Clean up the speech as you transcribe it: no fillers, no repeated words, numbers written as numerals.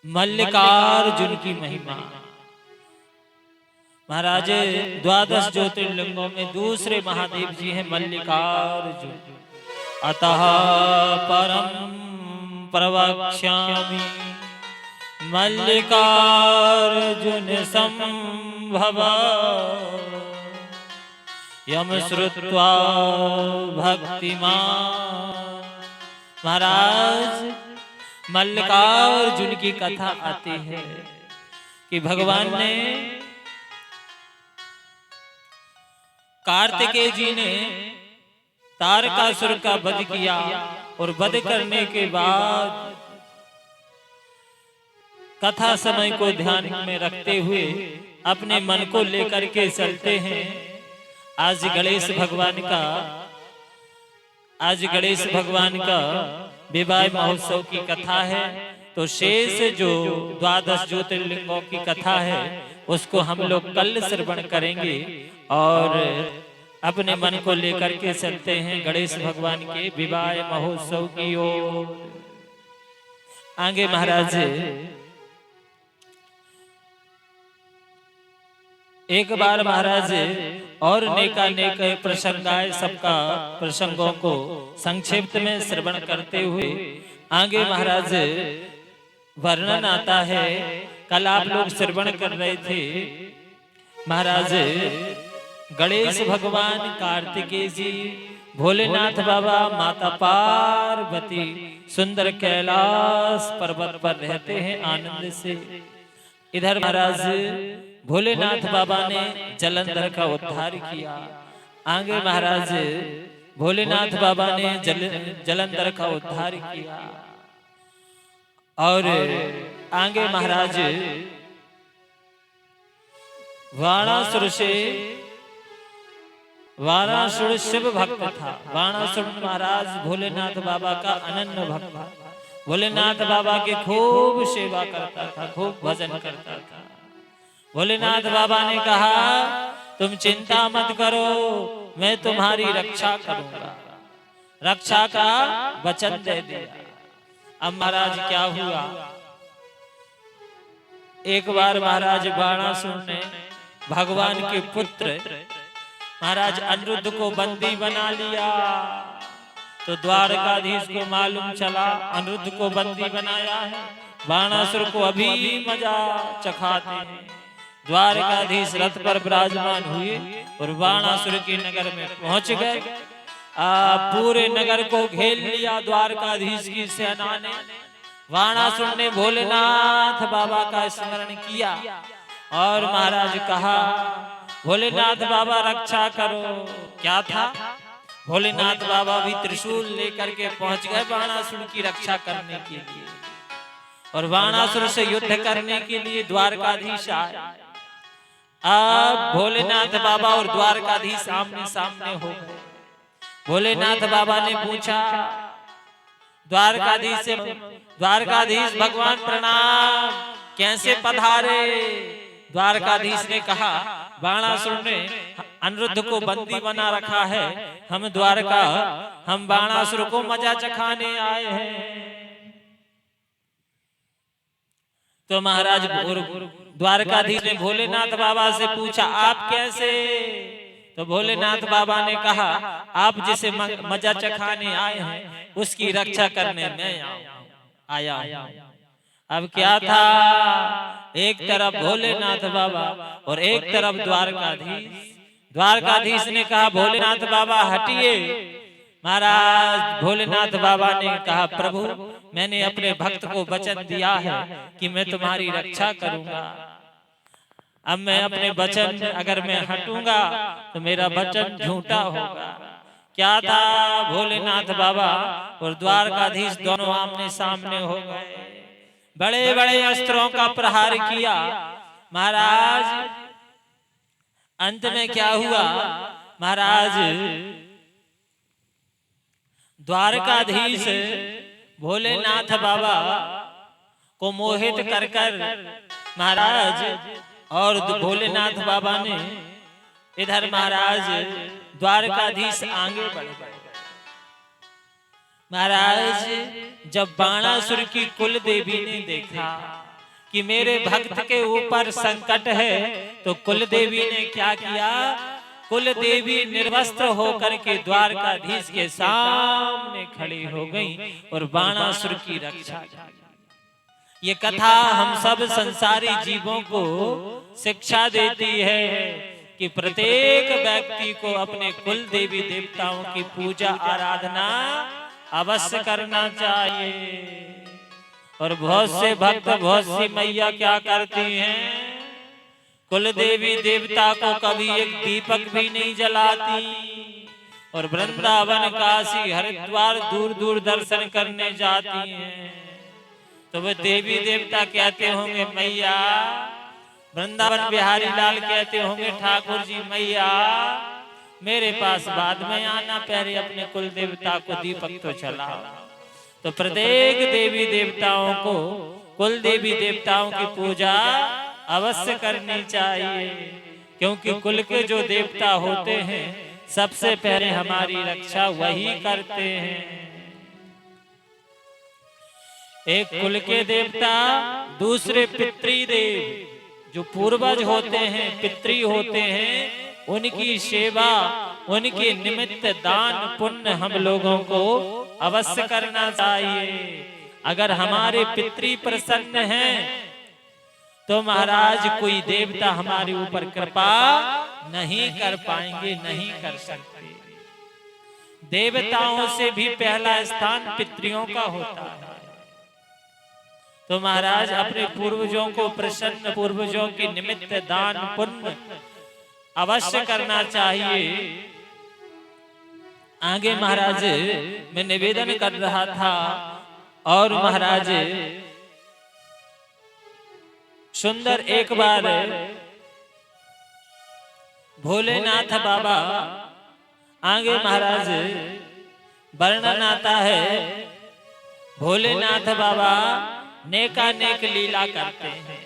मल्लिकार्जुन की महिमा। महाराज, द्वादश ज्योतिर्लिंगों में दूसरे महादेव जी हैं मल्लिकार्जुन। अतः परम प्रवक्ष्यामि मल्लिकार्जुन संभव यम श्रुत्वा भक्तिमान। महाराज, मल्लिकार्जुन की कथा आती है कि भगवान ने कार्तिकेय जी ने तारकासुर का वध किया और वध करने के बाद कथा समय को ध्यान में रखते हुए अपने मन को लेकर के चलते हैं। आज गणेश भगवान का विवाह महोत्सव की कथा है। तो शेष जो द्वादश ज्योतिर्लिंगों की कथा है उसको हम लोग कल श्रवण करेंगे और अपने मन को लेकर के चलते हैं गणेश भगवान के विवाह महोत्सव की ओर। आगे महाराज, एक बार महाराज और नेका प्रसंग आए, सबका प्रसंगों को संक्षिप्त में श्रवण करते हुए आगे महाराज वर्णन आता है। कल आप लोग श्रवण कर रहे थे महाराज, गणेश भगवान, कार्तिकेय जी, भोलेनाथ बाबा, माता पार्वती सुंदर कैलाश पर्वत पर रहते हैं आनंद से। इधर महाराज भोलेनाथ बाबा ने जलंधर का उद्धार किया। आगे महाराज भोलेनाथ बाबा ने जलंधर का उद्धार किया और आगे महाराज वाणासुर शिव भक्त था। वाणासुर महाराज भोलेनाथ बाबा का अनन्य भक्त था। भोलेनाथ बाबा की खूब सेवा करता था, खूब भजन करता था। भोलेनाथ बाबा ने कहा, तुम चिंता मत करो, मैं तुम्हारी रक्षा करूंगा। रक्षा का वचन दे दिया। अब महाराज क्या हुआ, एक बार महाराज बाणासुर ने भगवान के पुत्र महाराज अनिरुद्ध को बंदी बना लिया। तो द्वारकाधीश को मालूम चला अनिरुद्ध को बंदी बनाया है, बाणासुर को अभी मजा चखाते हैं। द्वारकाधीश रथ पर विराजमान हुए और बाणासुर के नगर में पहुंच गए। पूरे नगर को घेर लिया द्वारकाधीश की सेना ने। बाणासुर ने भोलेनाथ बाबा का स्मरण किया और महाराज कहा, भोलेनाथ बाबा रक्षा करो। क्या था, भोलेनाथ बाबा भी त्रिशूल लेकर के पहुंच गए बाणासुर की रक्षा करने के लिए और बाणासुर से युद्ध करने के लिए द्वारकाधीश आए। अब भोलेनाथ बाबा और द्वारकाधीश आमने सामने हो गए। भोलेनाथ बाबा ने पूछा द्वारकाधीश से, द्वारकाधीश भगवान प्रणाम, कैसे पधारे? द्वारकाधीश ने कहा, बाणासुर ने अनिरुद्ध को बंदी बना रखा है, हम बाणासुर को मजा चखाने आए हैं। तो महाराज द्वारकाधीश ने भोलेनाथ बाबा से पूछा, आप कैसे? तो भोलेनाथ बाबा ने कहा, आप जिसे मजा चखाने आए हैं उसकी रक्षा करने में आया हूं। अब क्या था, एक तरफ भोलेनाथ बाबा और एक तरफ द्वारकाधीश। द्वारकाधीश ने कहा, भोलेनाथ बाबा हटिए। महाराज भोलेनाथ बाबा ने कहा, प्रभु मैंने अपने भक्त को वचन दिया है कि मैं तुम्हारी रक्षा करूंगा। अब मैं अपने वचन, अगर मैं हटूंगा तो मेरा वचन झूठा होगा। क्या था, भोलेनाथ बाबा और द्वारकाधीश दोनों आमने सामने हो गए। बड़े बड़े अस्त्रों का प्रहार किया। महाराज अंत में क्या हुआ, महाराज द्वारकाधीश भोलेनाथ बाबा को मोहित कर महाराज और भोलेनाथ बाबा ने इधर महाराज द्वारकाधीश आगे बढ़ गए। महाराज जब बाणासुर की कुल देवी ने देखा कि मेरे भक्त के ऊपर संकट है, तो कुल देवी ने क्या किया, कुल देवी निर्वस्त्र होकर के द्वारकाधीश के सामने खड़ी हो गई और बाणासुर की रक्षा की। ये कथा हम सब संसारी जीवों को शिक्षा देती है कि प्रत्येक व्यक्ति को अपने कुल देवी देवताओं की पूजा आराधना अवश्य करना चाहिए। और बहुत से भक्त, बहुत सी मैया क्या करती हैं, कुल देवी देवता को कभी एक दीपक भी नहीं जलाती और वृंदावन, काशी, हरिद्वार दूर दूर दर्शन करने जाती हैं। तो वे देवी देवता कहते होंगे मैया, वृंदावन बिहारी लाल कहते होंगे ठाकुर जी मैया मेरे पास बाद में आना, पहले अपने कुल देवता को दीपक तो चलाओ। तो प्रत्येक देवी देवताओं को, कुल देवी देवताओं की पूजा अवश्य करनी चाहिए, क्योंकि कुल के जो देवता होते हैं सबसे पहले हमारी रक्षा वही करते हैं। एक कुल के देवता, दूसरे पितृदेव, जो पूर्वज होते हैं, पितृ होते हैं, उनकी सेवा, उनके निमित्त दान पुण्य हम लोगों को अवश्य करना चाहिए। अगर हमारे पितृ प्रसन्न हैं तो महाराज कोई देवता हमारे ऊपर कृपा नहीं कर पाएंगे, नहीं कर सकते। देवताओं से भी पहला स्थान पितरियों का होता है। तो महाराज अपने पूर्वजों को प्रसन्न, पूर्वजों के निमित्त दान पुण्य अवश्य करना चाहिए। आगे महाराज मैं निवेदन कर रहा था और महाराज सुंदर एक बार भोलेनाथ बाबा, आगे महाराज वर्णन आता है, भोलेनाथ बाबा नेकानेक लीला करते हैं।